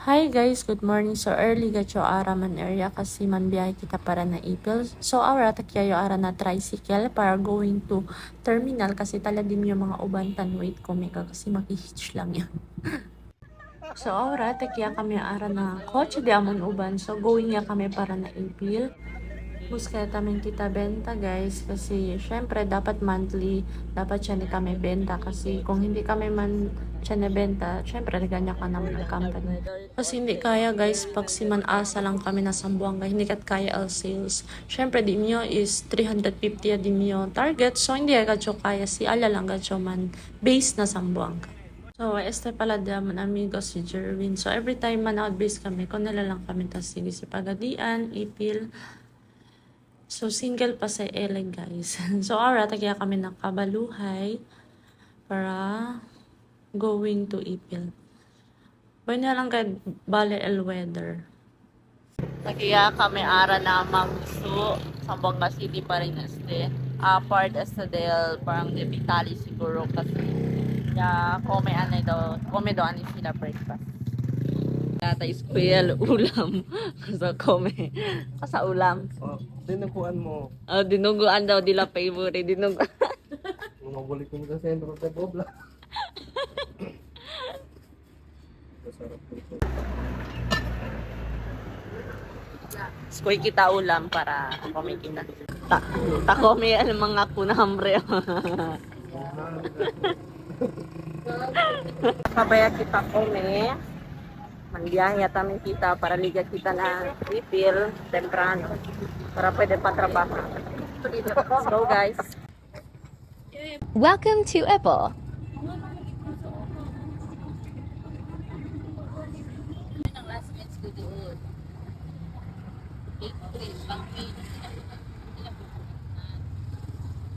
Hi guys, good morning. So early gacho ara man area kasi man biyahe kita para na Ipil. So ara takyayo ara na tricycle para going to terminal kasi tala din yung mga ubantan wait ko mega kasi makihitch lang yan. So ara takya kami ara na kotse di amon uban. So going ya kami para na Ipil. Buskaya tamin kita benta guys kasi syempre dapat monthly dapat siya ni kami benta kasi kung hindi kami man siya na benta syempre ganyan ka naman ang company kasi hindi kaya guys pag siman asa lang kami na Sambuanga hindi kat kaya all sales syempre di nyo is 350 di nyo target so hindi gacho kaya si ala lang gacho man base na Sambuanga. So, este pala daman amigo si Jerwin. So, every time man out-base kami, kung lang kami tas sige si Pagadian, Ipil. So, single pa sa LA guys. So, ara, tagya kami ng Kabaluhay para going to Ipil. Pwede na lang kay Bale El Weather. Tagya kami ara na Mangso, Sambuanga City pa rin este. Part este del parang de Vitali siguro kasi ya come daw ani sila breakfast. Tata square ulam. So, come. Sa ulam. Oh, dinuguan mo. Oh, dinuguan daw dila favorite. Dinuguan. Mabalik mo sa sentro sa Bobla. Masarap po. Skoy kita ulam para kami kita. Ta kami ang mga kunamre. Kabaya kita kami. Mandiyahe tamin kita para liga kita na Ipil temprano para pwede patrabaho. So guys. Welcome to Apple.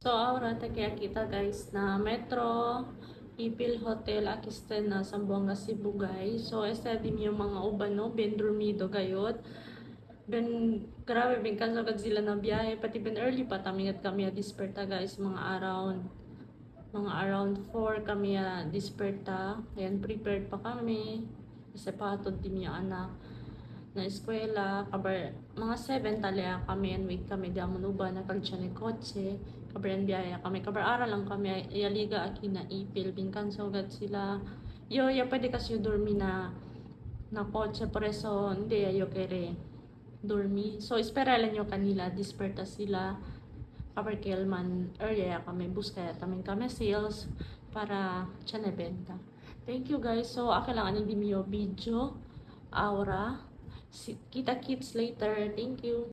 So, ahora kaya kita guys na Metro, Ipil Hotel, Akisten na Sambuanga, Cebu guys. So, este din yung mga uban no, ben dormido gayot. Ben, grabe, ben kasagad sila na biyahe. Pati ben early pa, tamingat kami disperta guys, mga around 4 kami disperta. Ayan, prepared pa kami. Kasi patod din yung anak na eskwela, kabar mga 7 talya kami and wait kami damon uban nagkagtsa ni kotse kabar biyaya kami kabar ara lang kami yaliga aki na Ipil bingkan sogad sila yo ya pwede kasi dormi na kotse preso hindi ayo kere dormi so esperalan nyo kanila disperta sila kabar kelman area kami bus kaya kami sales para tiyan benta. Thank you guys. So ako lang ani video aura. Kita kits later. Thank you.